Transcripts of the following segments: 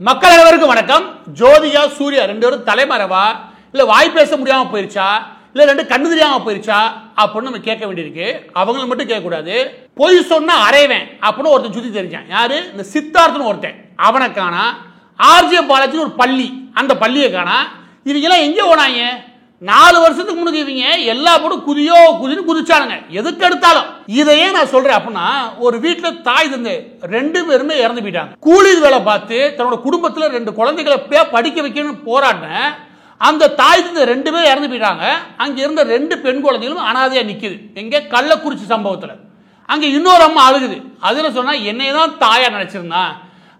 மக்கள் அனைவருக்கும் வணக்கம். ஜோதிகா சூர்யா ரெண்டு பேரும் தலைமறைவா இல்ல வாய் பேச முடியாம போயிருச்சா இல்ல ரெண்டு கண்ணு தெரியாம போயிருச்சா அப்படின்னு நம்ம கேட்க வேண்டியிருக்கு. அவங்கள மட்டும் கேட்க கூடாது. பொய் சொன்னா அரைவேன் அப்படின்னு ஒருத்தன் சுத்தி தெரிஞ்சான். யாரு? இந்த சித்தார்த்தன் ஒருத்தன். அவனை காணா. ஆர்ஜே பாலாஜி ஒரு பள்ளி, அந்த பள்ளியை காணா. இவங்க எல்லாம் எங்க போனாங்க? 4 வருஷத்துக்கு முன்னாடி இவங்க எல்லா போடும் குதின்னு குதிச்சானுங்க எதுக்கு எடுத்தாலும். இதையே நான் சொல்றேன் அப்படின்னா, ஒரு வீட்டுல தாய் தந்தை 2 பேருமே இறந்து போயிட்டாங்க. கூலி வேலை பார்த்து தன்னோட குடும்பத்துல 2 குழந்தைகளை படிக்க வைக்கணும்னு போராடின அந்த தாய் தந்தை 2 பேரும் இறந்து போயிட்டாங்க. அங்க இருந்த 2 பெண் குழந்தைகளும் அனாதையா நிக்குது. எங்க? கள்ளக்குறிச்சி சம்பவத்துல. அங்க இன்னொரு அம்மா அழுகுது. அதுல சொன்னா என்னையதான் தாயா நினைச்சிருந்தான்,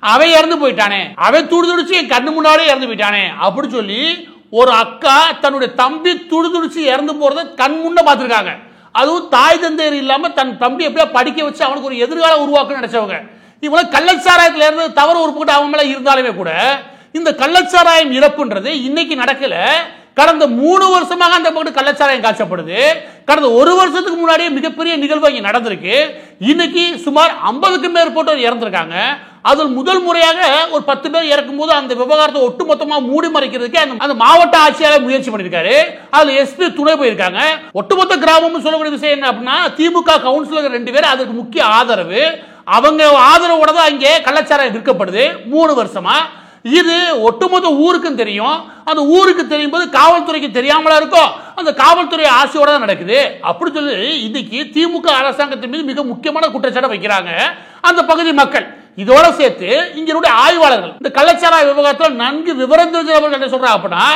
அவன் இறந்து போயிட்டானே, அவன் துடிச்சு என் கண்ணு முன்னாடியே இறந்து போயிட்டானே அப்படி சொல்லி ஒரு அக்கா தன்னுடைய தம்பி துடிச்சு இறந்து போறத கண் முன்ன பார்த்திருக்காங்க. அதுவும் தாய் தந்தையர் இல்லாம தன் தம்பி எப்படியா படிக்க வச்சு அவனுக்கு ஒரு எதிர்காலம் உருவாக்க நினைச்சவங்க. இவ்வளவு கள்ளச்சாராயத்துல இருந்து தவறு ஒரு போட்டு அவன் மேல இருந்தாலுமே கூட இந்த கள்ளச்சாராயம் இறப்புன்றது இன்னைக்கு நடக்கல. கடந்த 3 வருஷமாக அந்த பக்கம் கள்ளச்சாராயம் காய்ச்சப்படுது. கடந்த 1 வருஷத்துக்கு முன்னாடியே மிகப்பெரிய நிகழ்வு இங்க நடந்திருக்கு. இன்னைக்கு சுமார் 50க்கும் மேற்பட்டோர் இறந்திருக்காங்க. அதில் முதல் முறையாக ஒரு 10 பேர் இறக்கும் போது அந்த விவகாரத்தை ஒட்டுமொத்தமா மூடி மறைக்கிறதுக்கு அந்த மாவட்ட ஆட்சியாளர் முயற்சி பண்ணிருக்காரு. அதுல எஸ்பி துணை போயிருக்காங்க. ஒட்டுமொத்த கிராமம் சொல்லக்கூடிய விஷயம் என்ன அப்படின்னா, திமுக கவுன்சிலர் 2 பேர் அதுக்கு முக்கிய ஆதரவு. அவங்க ஆதரவோட தான் இங்கே கள்ளச்சாராயம் விற்கப்படுது 3 வருஷமா. இது ஒட்டுமொத்த ஊருக்கும் தெரியும். அந்த ஊருக்கு தெரியும் போது காவல்துறைக்கு தெரியாமலா இருக்கும். அந்த காவல்துறை ஆசையோட தான் நடக்குது. அப்படி சொல்லி இன்னைக்கு திமுக அரசாங்கத்தின் மீது மிக முக்கியமான குற்றச்சாட்டை வைக்கிறாங்க அந்த பகுதி மக்கள். இதோட சேர்த்து இங்களுடைய ஆய்வாளர்கள் இந்த கள்ளச்சாராய விவகாரத்தில் நன்கு விவரம் தெரிஞ்சவர்கள் என்ன சொல்றாங்க அப்படின்னா,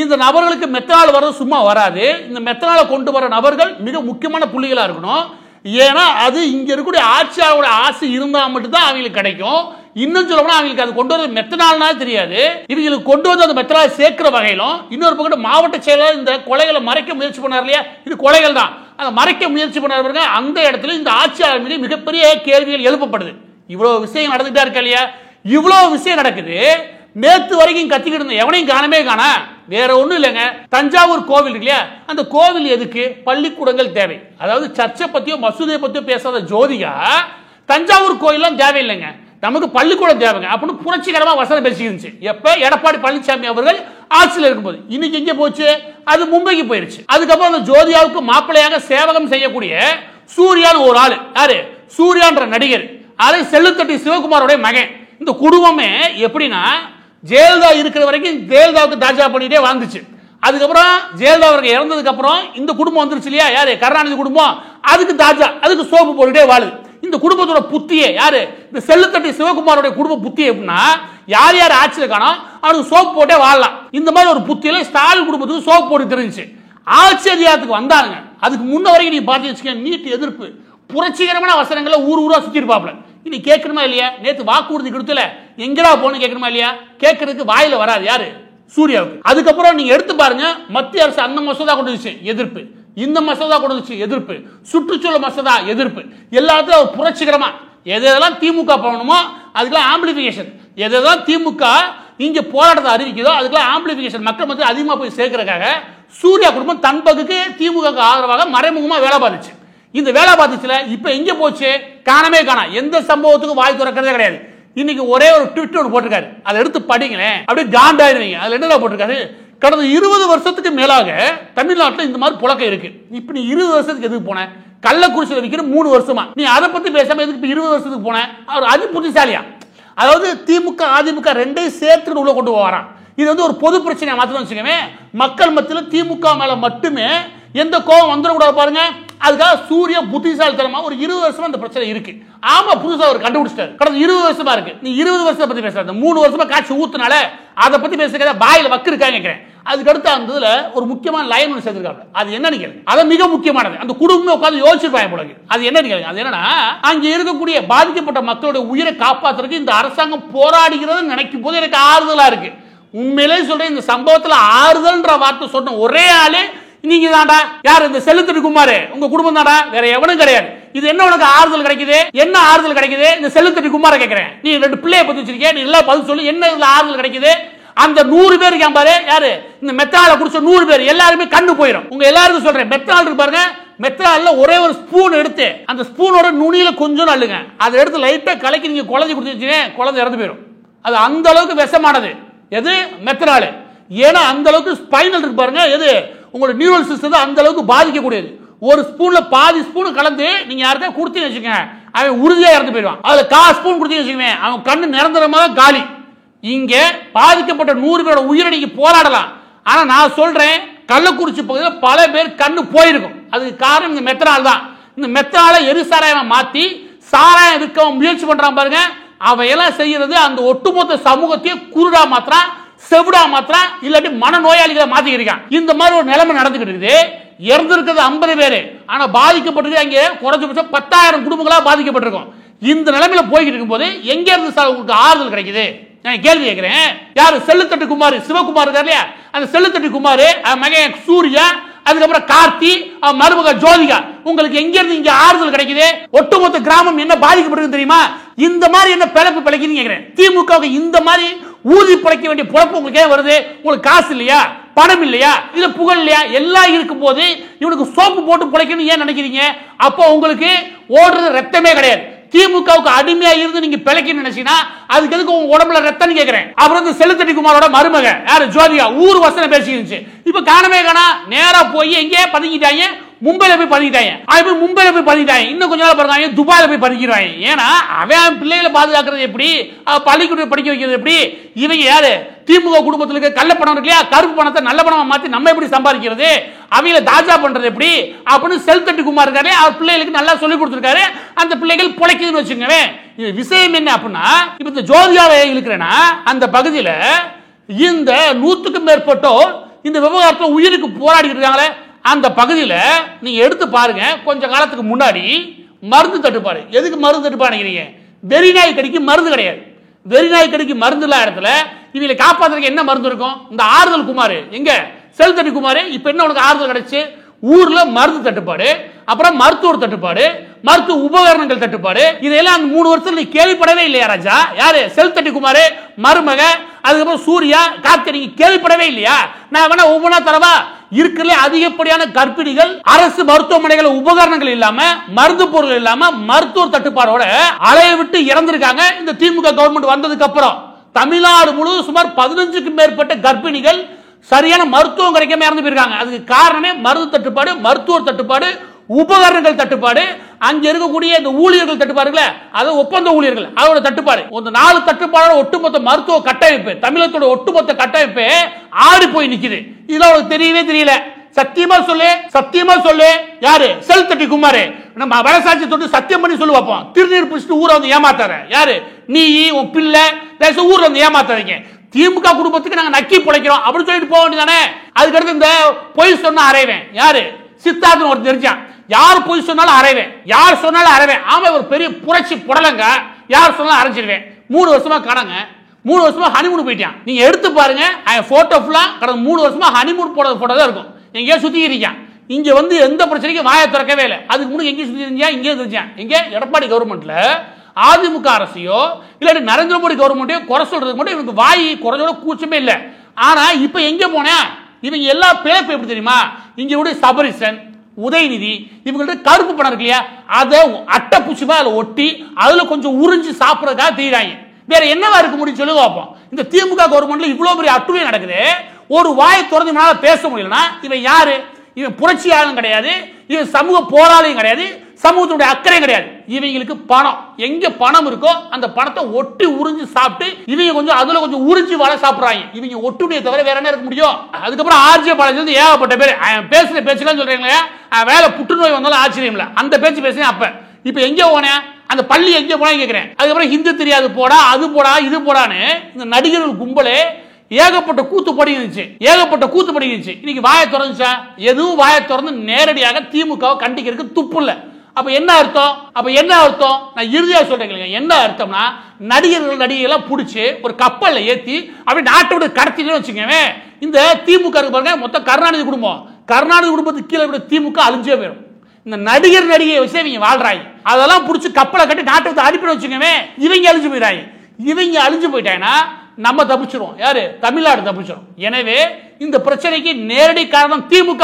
இந்த நபர்களுக்கு மெத்தனால் வர சும்மா வராது. இந்த மெத்தனால கொண்டு வர நபர்கள் மிக முக்கியமான புள்ளிகளா இருக்கணும். ஏன்னா அது இங்க இருக்கக்கூடிய ஆட்சியாளரோட ஆசை இருந்தா மட்டும்தான் அவங்களுக்கு கிடைக்கும். இன்னும் சொல்லப்போனா அவங்களுக்கு அது கொண்டு வந்து மெத்தனால்னா தெரியாது. இவங்களுக்கு கொண்டு வந்து அந்த மெத்தனால் சேர்க்கிற வகையிலும் இன்னொரு பக்கம் மாவட்ட செயலர் இந்த கொலைகளை மறைக்க முயற்சி பண்ணார் இல்லையா, இது கொலைகள் தான், அதை மறைக்க முயற்சி பண்ணாரு. அந்த இடத்துல இந்த ஆட்சியாளர் மீது மிகப்பெரிய கேள்விகள் எழுப்பப்படுது. இவ்வளவு விஷயம் நடந்துட்டா இருக்கா இல்லையா? இவ்வளவு விஷயம் நடக்குது. நேத்து வரைக்கும் கத்திக்கிட்டு இருந்த எவனையும் காணமே காண. வேற ஒண்ணும் இல்லைங்க. தஞ்சாவூர் கோவில் இருக்கு இல்லையா, அந்த கோவில் எதுக்கு? பள்ளிக்கூடங்கள் தேவை. அதாவது சர்ச்சை பத்தியோ மசூதியை பத்தியோ பேசாத ஜோதிகா தஞ்சாவூர் கோயிலாம் தேவையில்லைங்க, நமக்கு பள்ளிக்கூடம் தேவைங்க அப்படின்னு புரட்சிகரமா வசனம் பேசிக்கிருந்துச்சு. எப்ப? எடப்பாடி பழனிசாமி அவர்கள் ஆட்சியில் இருக்கும்போது. இன்னைக்கு எங்க போச்சு? அது மும்பைக்கு போயிருச்சு. அதுக்கப்புறம் அந்த ஜோதிகாவுக்கு மாப்பிள்ளையாக சேவகம் செய்யக்கூடிய சூர்யான்னு ஒரு ஆளு. யாரு? சூர்யான்ற நடிகர். அது செல்லுத்தட்டி சிவகுமாரோட மகன். இந்த குடும்பமே எப்படின்னா, ஜெயலலிதா இருக்கிற வரைக்கும் ஜெயலலிதாவுக்கு தாஜா பண்ணிட்டே வாழ்ந்துச்சு. அதுக்கப்புறம் ஜெயலலிதா அவர்கள் இறந்ததுக்கு அப்புறம் இந்த குடும்பம் வந்துருச்சு இல்லையா, யாரு? கருணாநிதி குடும்பம். அதுக்கு தாஜா, அதுக்கு சோப்பு போட்டுட்டே வாழுது. இந்த குடும்பத்தோட புத்தியே யாரு? இந்த செல்லுத்தட்டி சிவகுமாரோட குடும்ப புத்தி எப்படின்னா, யார் யார் ஆட்சியில் காணோம் அவனுக்கு சோப்பு போட்டே வாழலாம். இந்த மாதிரி ஒரு புத்தியில ஸ்டாலின் குடும்பத்துக்கு சோப்பு போட்டு தெரிஞ்சிச்சு. ஆட்சி அதிகாரத்துக்கு வந்தாங்க. அதுக்கு முன்ன வரைக்கும் நீ பார்த்து வச்சுக்க, நீட் எதிர்ப்பு புரட்சிகரமான வசனங்களை ஊரா சுத்தி இருப்பாப்ல. இனி கேட்கணுமா இல்லையா? நேத்து வாக்குறுதி கொடுத்துல எங்கடா போன்னு கேட்கணுமா இல்லையா? கேட்கறதுக்கு வாயில வராது. யாரு? சூர்யாவுக்கு. அதுக்கப்புறம் நீங்க எடுத்து பாருங்க, மத்திய அரசு அந்த மசோதா கொண்டு வந்துச்சு எதிர்ப்பு, இந்த மசோதா கொண்டு வந்துச்சு எதிர்ப்பு, சுற்றுச்சூழல் மசோதா எதிர்ப்பு, எல்லாத்துலயும் ஒரு புரட்சிகரமா எதெல்லாம் திமுக பண்ணணுமோ அதுக்கெல்லாம் ஆம்பிளிபிகேஷன், எதெல்லாம் திமுக இங்க போராட்டத்தை அறிவிக்குதோ அதுக்கெல்லாம் ஆம்பிளிபிகேஷன் மக்கள் மத்தியில் அதிகமா போய் சேர்க்கறதுக்காக சூர்யா குடும்பம் தன் பகுதிக்கு திமுக ஆதரவாக மறைமுகமா வேலை பார்த்துச்சு. இந்த வேலை பார்த்துச்சுல இப்ப எங்க போச்சு? காணமே காணா. எந்த சம்பவத்துக்கும் வாய் திறக்கிறதே கிடையாது. இன்னைக்கு ஒரே ஒரு ட்வீட் ஒன்று போட்டிருக்காரு, அதை எடுத்து படிங்களேன், அப்படியே காண்டாயிருவீங்க. அதுல என்ன போட்டிருக்காரு? கடந்த 20 வருஷத்துக்கு மேலாக தமிழ்நாட்டில் இந்த மாதிரி புழக்கம் இருக்கு. இப்ப நீ 20 வருஷத்துக்கு எதுக்கு போன? கள்ளக்குறிச்சியில் விற்கிற 3 வருஷமா நீ அதை பத்தி பேசாம எதுக்கு 20 வருஷத்துக்கு போன? அவர் அது புத்திசாலியா? அதாவது திமுக அதிமுக 2ஐயும் சேர்த்து உள்ள கொண்டு போவாராம். இது வந்து ஒரு பொது பிரச்சனையை மாத்திரம் வச்சுக்கவே, மக்கள் மத்தியில் திமுக மேல மட்டுமே எந்த கோபம் வந்துடக்கூடாது பாருங்க. அதுக்காக சூர்யா புத்திசாலித்தனமா ஒரு 20 வருஷமா இந்த பிரச்சனை இருக்கு. ஆமா, புதுசா அவர் கண்டுபிடிச்சிட்டாரு. கடந்த 20 வருஷமா இருக்கு. நீ 20 வருஷத்தை பத்தி பேசுற, 3 வருஷமா காட்சி ஊத்துனால அதை பத்தி பேசுறத பாயில வக்கு இருக்காங்க கேட்கிறேன். அதுக்கு அடுத்து அந்த இதுல ஒரு முக்கியமான லைன் ஒன்று சேர்த்திருக்காங்க. அது என்ன கேளுங்க. அது மிக முக்கியமானது. அந்த குடும்பமே உட்கார்ந்து யோசிச்சிருப்பாங்க போல. அது என்ன கேளுங்க. அது என்னன்னா, அங்க இருக்கக்கூடிய பாதிக்கப்பட்ட மக்களுடைய உயிரை காப்பாற்றுறதுக்கு இந்த அரசாங்கம் போராடுகிறது நினைக்கும் போது எனக்கு ஆறுதலா இருக்கு. உண்மையிலேயே சொல்றேன், இந்த சம்பவத்துல ஆறுதல்ன்ற வார்த்தை சொன்ன ஒரே ஆளு நீங்க தாண்டா. யார்? இந்த செல்லுத்தட்டி குமார் உங்க குடும்பம் தாண்டா, வேற எவனும் கிடையாது. இது என்ன உனக்கு ஆறுதல் கிடைக்குது? என்ன ஆறுதல் கிடைக்குது? இந்த செல்லுத்தட்டி குமார கேட்கிறேன். நீ 2 பிள்ளைய பத்தி வச்சிருக்கேன், நீ எல்லாம் பதில் சொல்லு. என்ன இதுல ஆறுதல் கிடைக்குது? அந்த 100 பேர் பாரு, யாரு? இந்த மெத்தனால குடிச்ச 100 பேர் எல்லாருமே கண்ணு போயிடும். உங்க எல்லாருக்கும் சொல்றேன், மெத்தனால் இருக்கு பாருங்க, மெத்தனால்ல ஒரே ஒரு ஸ்பூன் எடுத்து அந்த ஸ்பூனோட நுனியில கொஞ்சம் அள்ளுங்க. அதை எடுத்து லைட்டா கலக்கி நீங்க குழந்தை கொடுத்து வச்சுங்க, குழந்தை இறந்து போயிடும். அது அந்த அளவுக்கு விஷமானது. எது? மெத்தனால். ஏன்னா அந்த அளவுக்கு ஸ்பைனல் இருக்கு பாருங்க, எது உங்களோட நியூரல் சிஸ்டம் அந்த அளவுக்கு பாதிக்கக்கூடியது. ஒரு ஸ்பூன்ல பாதி ஸ்பூன் கலந்து நீங்க யாருக்கா கொடுத்தீங்கன்னு வச்சுக்கோங்க, அவன் உறுதியா இறந்து போயிடுவான். அதுல 1/4 ஸ்பூன் கொடுத்தீங்கன்னு வச்சுக்கோங்க, அவன் கண்ணு நிரந்தரமாக காலி. இங்க பாதிக்கப்பட்ட 100 பேரோட உயிரை நீங்க போராடலாம். ஆனா நான் சொல்றேன், கள்ளக்குறிச்சி பகுதியில் பல பேர் கண்ணு போயிருக்கும். அதுக்கு காரணம் இந்த மெத்தனால் தான். இந்த மெத்தனால எரிசாராயம் மாத்தி சாராயம் விற்க முயற்சி பண்றான் பாருங்க, அவையெல்லாம் செய்யறது அந்த ஒட்டுமொத்த சமூகத்தையே குருடா மாத்திரம், செவிடா மாத்திரம், இல்லாட்டி மனநோயாளிகளை மாத்திக்கிருக்கான். இந்த மாதிரி ஒரு நிலைமை நடந்துகிட்டு இருக்குது. இறந்திருக்கிறது 50 பேர், ஆனா பாதிக்கப்பட்டிருக்கு அங்கே குறைஞ்சபட்சம் 10,000 குடும்பங்களா பாதிக்கப்பட்டிருக்கும். இந்த நிலைமையில போய்கிட்டு இருக்கும் போது எங்க இருந்து சார் உங்களுக்கு ஆறுதல் கிடைக்குது? நான் கேள்வி கேட்கிறேன். யாரு? செல்லுத்தட்டு குமார், சிவகுமார் இருக்கார் இல்லையா, அந்த செல்லுத்தட்டு குமார், மகன் சூர்யா, அதுக்கப்புறம் கார்த்தி, மருமக ஜோதிகா, உங்களுக்கு எங்க இருந்து இங்க ஆறுதல் கிடைக்குது? ஒட்டுமொத்த கிராமம் என்ன பாதிக்கப்பட்டிருக்கு தெரியுமா? இந்த மாதிரி என்ன பிழைப்பு பிழைக்குன்னு கேட்கிறேன். திமுக இந்த மாதிரி ஊதி பிழைக்க வேண்டிய பொழப்பு உங்களுக்கு ஏன் வருது? உங்களுக்கு காசு இல்லையா? பணம் இல்லையா? இல்ல புகழ் இல்லையா? எல்லாம் இருக்கும் போது இவனுக்கு சோப்பு போட்டு பிழைக்கணும் ஏன் நினைக்கிறீங்க? அப்போ உங்களுக்கு ஓடுறது ரத்தமே கிடையாது. திமுகவுக்கு அடிமையா இருந்து நீங்க பிழைக்கணும்னு நினைச்சீங்கன்னா அதுக்கு எதுக்கு உங்க உடம்புல ரத்தம் கேட்கிறேன். அப்புறம் இந்த செல்லுத்தட்டி குமாரோட மருமக யாரு? ஜோதிகா, ஊர் வசனம் பேசிக்கிச்சு. இப்ப காணவே காணா, நேரா போய் எங்கே பதுங்கிட்டாங்க? மும்பைல போய் பதுங்கிட்டாங்க. மும்பைல போய் பதுங்கிட்டாங்க. இன்னும் கொஞ்ச நாள் பாருங்க துபாயில போய் பதுங்கிடுவாங்க. ஏன்னா அவன் பிள்ளைகளை பாதுகாக்கிறது எப்படி, பள்ளிக்கூடம் படிக்க வைக்கிறது எப்படி? இவங்க யாரு? திமுக குடும்பத்தில் இருக்க கள்ள பணம் இருக்கு இல்லையா, கருப்பு பணத்தை நல்ல பணமா மாத்தி நம்ம எப்படி சம்பாதிக்கிறது, அவங்கள தாஜா பண்றது எப்படி அப்படின்னு செல்லுத்தட்டி குமார் இருக்காரு. அவர் பிள்ளைகளுக்கு நல்லா சொல்லி கொடுத்திருக்காரு. அந்த பிள்ளைகள் பிழைக்குதுன்னு வச்சுக்கோங்க. விஷயம் என்ன அப்படின்னா, இப்ப இந்த ஜோதியாவை இருக்கிறேன்னா அந்த பகுதியில் இந்த 100க்கும் மேற்பட்டோர் இந்த விவகாரத்தில் உயிருக்கு போராடி இருக்காங்களே, அந்த பகுதியில் நீங்க எடுத்து பாருங்க. கொஞ்ச காலத்துக்கு முன்னாடி மருந்து தட்டுப்பாடு. எதுக்கு மருந்து தட்டுப்பாடு நினைக்கிறீங்க? வெறிநாய் கடிக்கு மருந்து கிடையாது. வெறிநாய் கடிக்கு மருந்து இல்லாத இடத்துல இவங்களை காப்பாத்துறதுக்கு என்ன மருந்து இருக்கும்? இந்த ஆறுதல் குமார் எங்க? செல்லுத்தட்டி குமார். இப்ப என்ன உனக்கு ஆறுதல் கிடைச்சு? ஊர்ல மருந்து தட்டுப்பாடு, அப்புறம் மருத்துவர் தட்டுப்பாடு, மருத்துவ உபகரணங்கள் தட்டுப்பாடு. இதெல்லாம் அந்த 3 வருஷத்துல நீ கேள்விப்படவே இல்லையா ராஜா? யாரு? செல்லுத்தட்டி குமார், மருமக, அதுக்கப்புறம் சூர்யா, கார்த்தி, நீங்க கேள்விப்படவே இல்லையா? நான் வேணா ஒவ்வொன்றா தரவா? இருக்கிற அதிகப்படியான கர்ப்பிணிகள் அரசு மருத்துவமனைகள் உபகரணங்கள் இல்லாம, மருந்து பொருள் இல்லாம, மருத்துவர் தட்டுப்பாடோட அலைய விட்டு இறந்திருக்காங்க. இந்த திமுக கவர்மெண்ட் வந்ததுக்கு அப்புறம் தமிழ்நாடு முழுவதும் சுமார் 15க்கும் மேற்பட்ட கர்ப்பிணிகள் சரியான மருத்துவம் கிடைக்காம இறந்து போயிருக்காங்க. அதுக்கு காரணமே மருந்து தட்டுப்பாடு, மருத்துவர் தட்டுப்பாடு, உபகரணங்கள் தட்டுப்பாடு, அங்க இருக்கக்கூடிய இந்த ஊழியர்கள் தட்டுப்பாடுல, அது ஒப்பந்த ஊழியர்கள் அதோட தட்டுப்பாடு. இந்த 4 தட்டுப்பாடோட ஒட்டுமொத்த மருத்துவ கட்டமைப்பு, தமிழகத்தோட ஒட்டுமொத்த கட்டமைப்பு ஆடி போய் நிக்குது. இதெல்லாம் உங்களுக்கு தெரியவே தெரியல. சத்தியமா சொல்லு, சத்தியமா சொல்லு. யாரு? செல்லுத்தட்டி குமார். நம்ம வளசாட்சி தொட்டு சத்தியம் பண்ணி சொல்லு பார்ப்போம். திருநீர் பிடிச்சிட்டு ஊரை வந்து ஏமாத்தார யாரு? நீ, உன் பிள்ளை, ஊர்ல வந்து ஏமாத்தாதீங்க. திமுக குடும்பத்துக்கு நாங்க நக்கி பிழைக்கிறோம் அப்படின்னு சொல்லிட்டு போக வேண்டியதானே? அதுக்கடுத்து இந்த பொய் சொன்ன அரைவேன் யாரு? சித்தார்த்தன் ஒரு தெரிஞ்சான். யார் பொய் சொன்னாலும் அரைவேன், யார் சொன்னாலும் அரைவேன். ஆமா, ஒரு பெரிய புரட்சி புடலங்க. யார் சொன்னாலும் அரைஞ்சிருவேன். 3 வருஷமா காணங்க. 3 வருஷமா ஹனிமூன் போயிட்டான். நீங்க எடுத்து பாருங்க, போட்டோ ஃபுல்லா கடந்த 3 வருஷமா ஹனிமூன் போட போட்டோ தான் இருக்கும். எங்கேயோ சுத்தி இருக்கான். இங்க வந்து எந்த பிரச்சனைக்கும் வாயை திறக்கவே இல்லை. அதுக்கு முன்னாடி எங்கேயும் சுத்தி இருந்தா, இங்கே தெரிஞ்சான். எங்க எடப்பாடி கவர்மெண்ட்ல அதிமுக அரசையோ இல்லாட்டி நரேந்திர மோடி கவர்மெண்ட்டையோ குறை சொல்றதுக்கு மட்டும் இவனுக்கு வாய் குறைஞ்சோட கூச்சமே இல்லை. ஆனா இப்ப எங்க போனா இவங்க எல்லா பிழைப்பு எப்படி தெரியுமா? இங்க உடைய சபரிசன், உதயநிதி, இவங்கள்ட்ட கருப்பு பணம் இருக்கு இல்லையா, அதை அட்டை பூச்சிமா அதில் ஒட்டி அதுல கொஞ்சம் உறிஞ்சு சாப்பிட்றதுக்காக தீராங்க. வேற என்னவா இருக்க முடியும் சொல்லுங்க பார்ப்போம். இந்த திமுக கவர்மெண்ட்ல இவ்வளவு பெரிய அட்டுவே நடக்குது, ஒரு வாயை திறந்து பேச முடியலன்னா இவன் யாரு? இவன் புரட்சியாளரும் கிடையாது, இவன் சமூக போராளியும் கிடையாது, சமூகத்துடைய அக்கறை கிடையாது. இவங்களுக்கு பணம், எங்க பணம் இருக்கோ அந்த பணத்தை ஒட்டி உறிஞ்சு சாப்பிட்டு இவங்க கொஞ்சம் அதுல கொஞ்சம் உறிஞ்சி வாழ சாப்பிடுறாங்க. இவங்க ஒட்டுடைய தவிர வேற என்ன இருக்க முடியும்? அதுக்கப்புறம் ஆர்ஜே பாலாஜி வந்து ஏகப்பட்ட பேர் பேசுற பேச்சுலாம் சொல்றீங்களே, வேலை புற்றுநோய் வந்தாலும் ஆச்சரியம் இல்லை, அந்த பேச்சு பேசுறேன். அப்ப இப்ப எங்க போனேன்? அந்த பள்ளி எங்க போனா கேட்கிறேன். அதுக்கப்புறம் ஹிந்தி தெரியாது போடா, அது போடா, இது போடான்னு இந்த நடிகர்கள் கும்பலே ஏகப்பட்ட கூத்து படிச்சு, ஏகப்பட்ட கூத்து படிச்சு. இன்னைக்கு வாயை திறந்துச்சா? எதுவும் வாயை திறந்து நேரடியாக திமுகவை கண்டிக்கிறதுக்கு துப்பு இல்லை. அப்ப என்ன அர்த்தம்? அப்ப என்ன அர்த்தம்? நான் இறுதியா சொல்றேன். என்ன அர்த்தம்னா, நடிகர்கள் பிடிச்சி ஒரு கப்பல்ல ஏத்தி அப்படி நாட்டை விட்டு கடத்திட்டு வச்சுக்கவே, இந்த திமுக இருக்கு பாருங்க, மொத்தம் கருணாநிதி குடும்பம், கருணாநிதி குடும்பத்துக்கு கீழே திமுக அழிஞ்சே போயிடும். இந்த நடிகர் நடிகை வச்சு இவங்க வாழ்றாங்க. அதெல்லாம் பிடிச்சி கப்பலை கட்டி நாட்டை விட்டு அனுப்பி வச்சுக்கவே, இவங்க அழிஞ்சு போயிடாங்க. இவங்க அழிஞ்சு போயிட்டாங்கன்னா நம்ம தப்பிச்சிருவோம். யாரு? தமிழ்நாடு தப்பிச்சிரும். எனவே இந்த பிரச்சனைக்கு நேரடி காரணம் திமுக,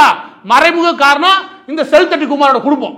மறைமுக காரணம் இந்த செல்லுத்தட்டி குமாரோட குடும்பம்.